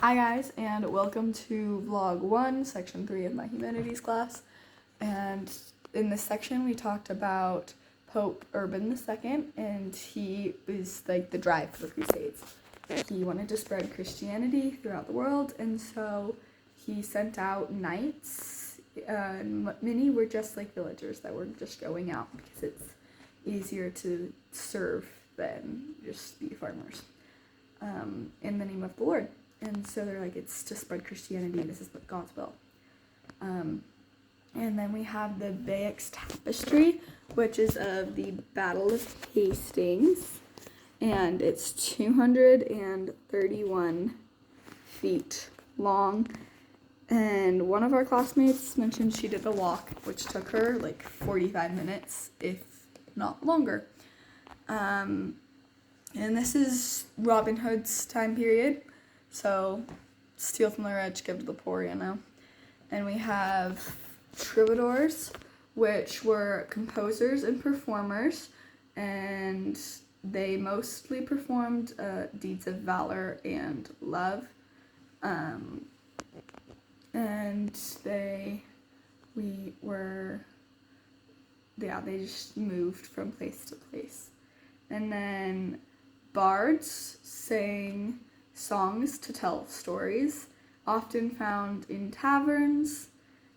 Hi guys, and welcome to vlog 1, section 3 of my humanities class. And in this section we talked about Pope Urban II, and he was like the drive for the Crusades. He wanted to spread Christianity throughout the world, and so he sent out knights. Many were just like villagers that were just going out because it's easier to serve than just be farmers in the name of the Lord. And so they're like, it's to spread Christianity, this is what God's will. And then we have the Bayeux Tapestry, which is of the Battle of Hastings, and it's 231 feet long. And one of our classmates mentioned she did a walk, which took her like 45 minutes, if not longer. And this is Robin Hood's time period. So, steal from the rich, give to the poor, you know. And we have troubadours, which were composers and performers, and they mostly performed deeds of valor and love. And they just moved from place to place. And then bards sang songs to tell stories, often found in taverns,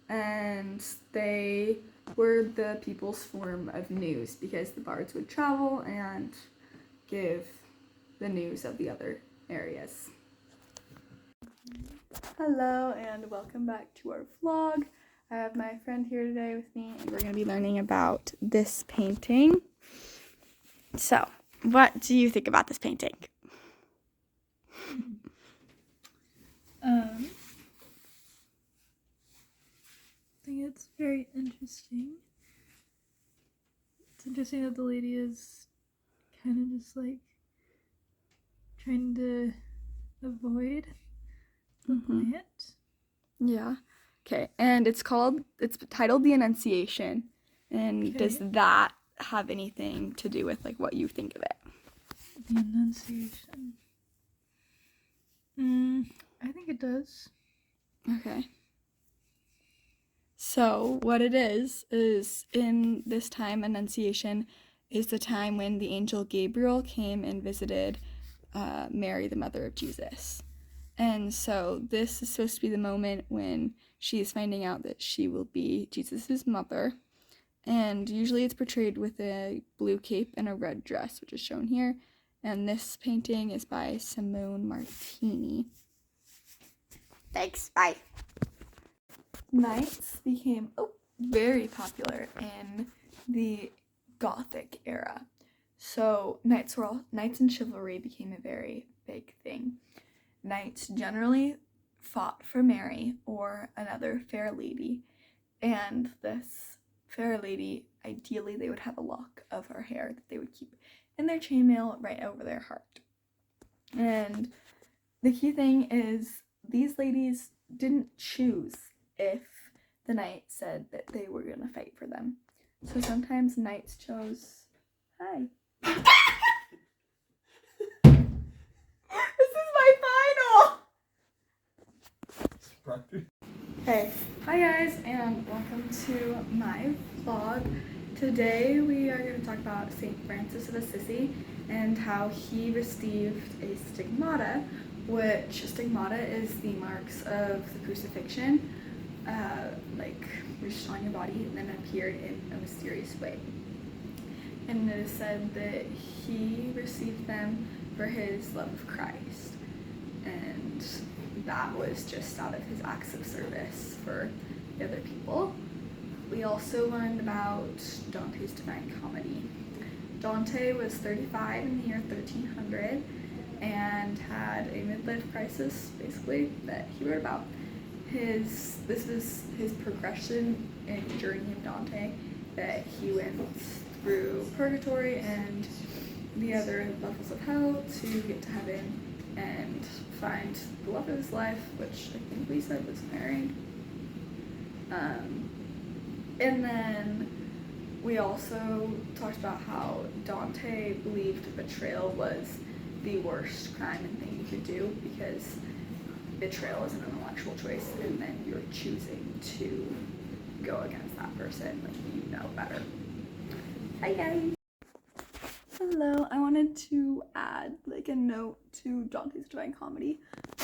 and they were the people's form of news because the bards would travel and give the news of the other areas. Hello and welcome back to our vlog. I have my friend here today with me, and we're going to be learning about this painting. So, what do you think about this painting? I think it's very interesting. It's interesting that the lady is kind of just like trying to avoid the plant. Yeah. Okay, and it's titled The Annunciation. And does that have anything to do with like what you think of it? The Annunciation. I think it does. Okay. So what it is in this time, Annunciation is the time when the angel Gabriel came and visited Mary, the mother of Jesus. And so this is supposed to be the moment when she is finding out that she will be Jesus' mother. And usually it's portrayed with a blue cape and a red dress, which is shown here. And this painting is by Simone Martini. Thanks, bye. Knights became very popular in the Gothic era. So knights and chivalry became a very big thing. Knights generally fought for Mary or another fair lady, and this fair lady, ideally they would have a lock of her hair that they would keep in their chainmail right over their heart. And the key thing is these ladies didn't choose if the knight said that they were going to fight for them. So sometimes knights chose, hi. This is my final! Hey, hi guys, and welcome to my vlog. Today we are going to talk about St. Francis of Assisi and how he received a stigmata, which stigmata is the marks of the crucifixion, reached on your body and then appeared in a mysterious way. And it is said that he received them for his love of Christ, and that was just out of his acts of service for the other people. We also learned about Dante's Divine Comedy. Dante was 35 in the year 1300 and had a midlife crisis, basically, that he wrote about. This was his progression in journey in Dante, that he went through purgatory and the other levels of hell to get to heaven and find the love of his life, which I think we said was Mary. And then we also talked about how Dante believed betrayal was the worst crime and thing you could do, because betrayal is an intellectual choice, and then you're choosing to go against that person, like you know better. Hi guys! Hello, I wanted to add like a note to Dante's Divine Comedy,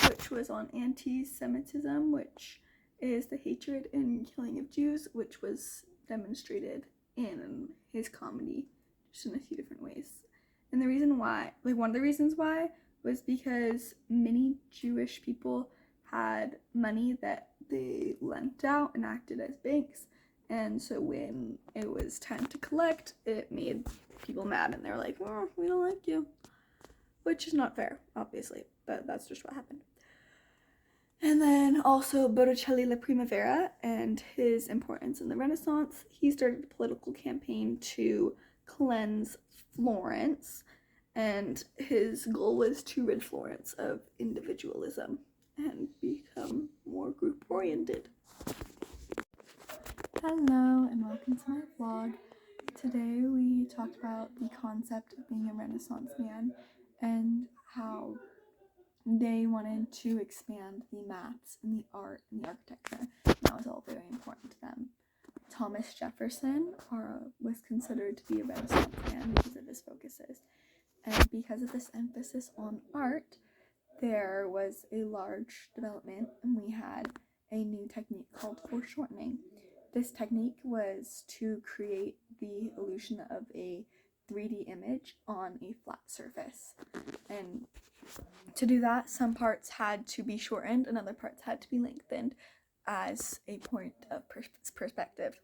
which was on antisemitism, which is the hatred and killing of Jews, which was demonstrated in his comedy, just in a few different ways. And the reason why, like one of the reasons why, was because many Jewish people had money that they lent out and acted as banks, and so when it was time to collect, it made people mad, and they're like, oh, we don't like you, which is not fair, obviously, but that's just what happened. And then also Botticelli la Primavera and his importance in the Renaissance. He started a political campaign to cleanse Florence, and his goal was to rid Florence of individualism and become more group-oriented. Hello and welcome to my vlog. Today we talked about the concept of being a Renaissance man and how they wanted to expand the maths and the art and the architecture. And that was all very important to them. Thomas Jefferson was considered to be a Renaissance man because of his focuses. And because of this emphasis on art, there was a large development, and we had a new technique called foreshortening. This technique was to create the illusion of a 3D image on a flat surface. And to do that, some parts had to be shortened and other parts had to be lengthened as a point of perspective.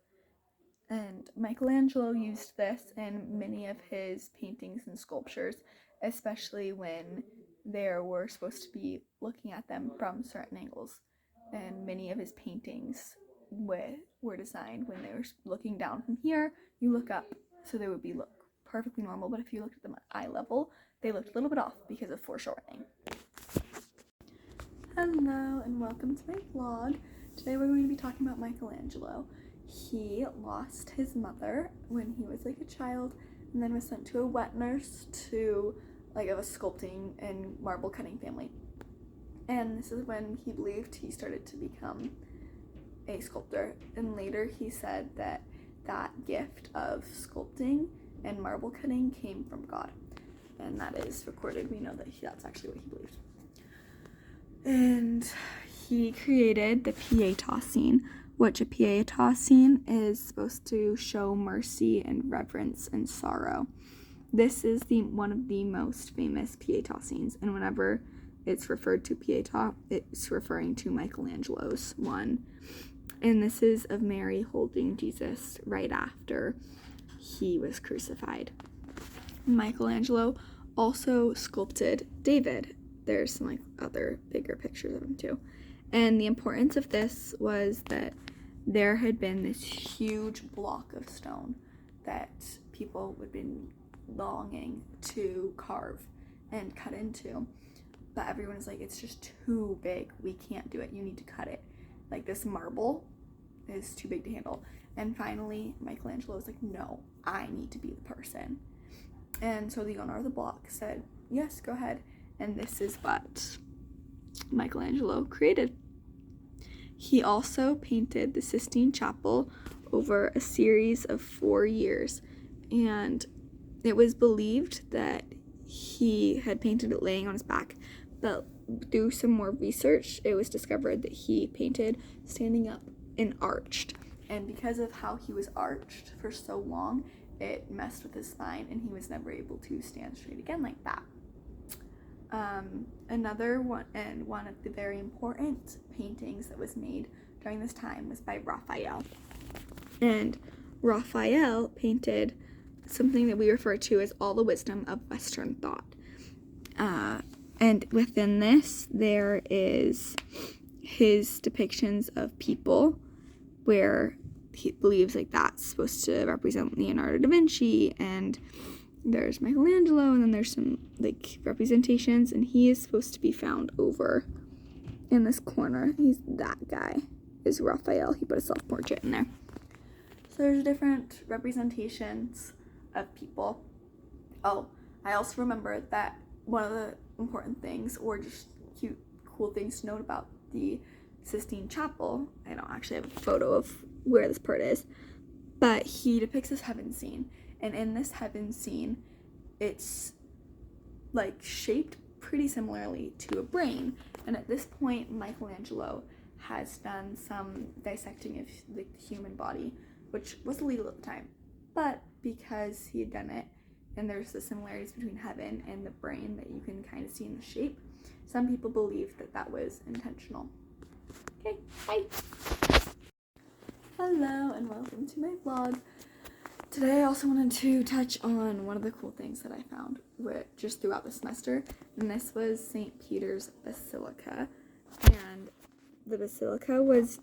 And Michelangelo used this in many of his paintings and sculptures, especially when they were supposed to be looking at them from certain angles. And many of his paintings were designed when they were looking down from here, you look up, so they would look perfectly normal, but if you looked at them at eye level, they looked a little bit off because of foreshortening. Hello and welcome to my vlog. Today we're going to be talking about Michelangelo. He lost his mother when he was like a child, and then was sent to a wet nurse to like a sculpting and marble cutting family. And this is when he believed he started to become a sculptor. And later he said that that gift of sculpting and marble cutting came from God. And that is recorded. We know that that's actually what he believed. And he created the Pieta Scene, which a Pieta Scene is supposed to show mercy and reverence and sorrow. This is one of the most famous Pieta scenes, and whenever it's referred to Pieta, it's referring to Michelangelo's one. And this is of Mary holding Jesus right after he was crucified. Michelangelo also sculpted David. There's some other bigger pictures of him too. And the importance of this was that there had been this huge block of stone that people would be longing to carve and cut into, but everyone is like, it's just too big, we can't do it, you need to cut it, like this marble is too big to handle. And finally Michelangelo was like, no, I need to be the person. And so the owner of the block said, yes, go ahead. And this is what Michelangelo created. He also painted the Sistine Chapel over a series of 4 years, and it was believed that he had painted it laying on his back, but through some more research, it was discovered that he painted standing up and arched. And because of how he was arched for so long, it messed with his spine, and he was never able to stand straight again like that. Another one, and one of the very important paintings that was made during this time, was by Raphael. And Raphael painted something that we refer to as all the wisdom of Western thought. And within this, there is his depictions of people where he believes like that's supposed to represent Leonardo Da Vinci, and there's Michelangelo, and then there's some like representations, and he is supposed to be found over in this corner. He's that guy is Raphael. He put a self-portrait in there. So there's different representations of people. Oh, I also remember that one of the important things, or just cute cool things to note about the Sistine Chapel, I don't actually have a photo of where this part is, but he depicts this heaven scene, and in this heaven scene, it's like shaped pretty similarly to a brain. And at this point, Michelangelo has done some dissecting of the human body, which was illegal at the time, but because he had done it, and there's the similarities between heaven and the brain that you can kind of see in the shape, some people believe that that was intentional. Okay, bye! Hello and welcome to my vlog. Today I also wanted to touch on one of the cool things that I found just throughout the semester, and this was St. Peter's Basilica. And the Basilica was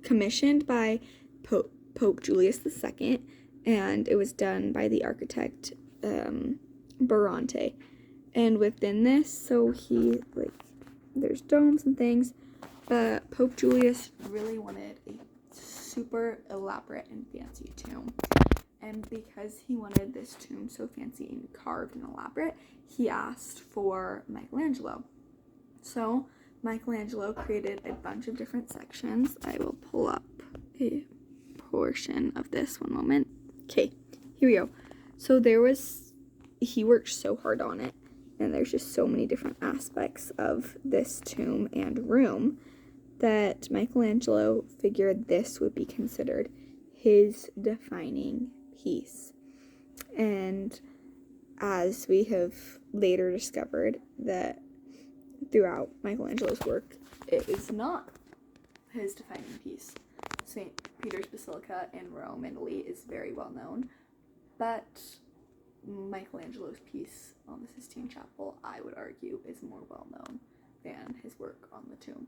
commissioned by Pope Julius II, and it was done by the architect Bronte. And within this, so there's domes and things, but Pope Julius really wanted a super elaborate and fancy tomb. And because he wanted this tomb so fancy and carved and elaborate, he asked for Michelangelo. So Michelangelo created a bunch of different sections. I will pull up a portion of this, one moment. Okay, here we go. So he worked so hard on it, and there's just so many different aspects of this tomb and room that Michelangelo figured this would be considered his defining piece. And as we have later discovered that throughout Michelangelo's work, it is not his defining piece. St. Peter's Basilica in Rome, Italy is very well known, but Michelangelo's piece on the Sistine Chapel, I would argue, is more well known than his work on the tomb.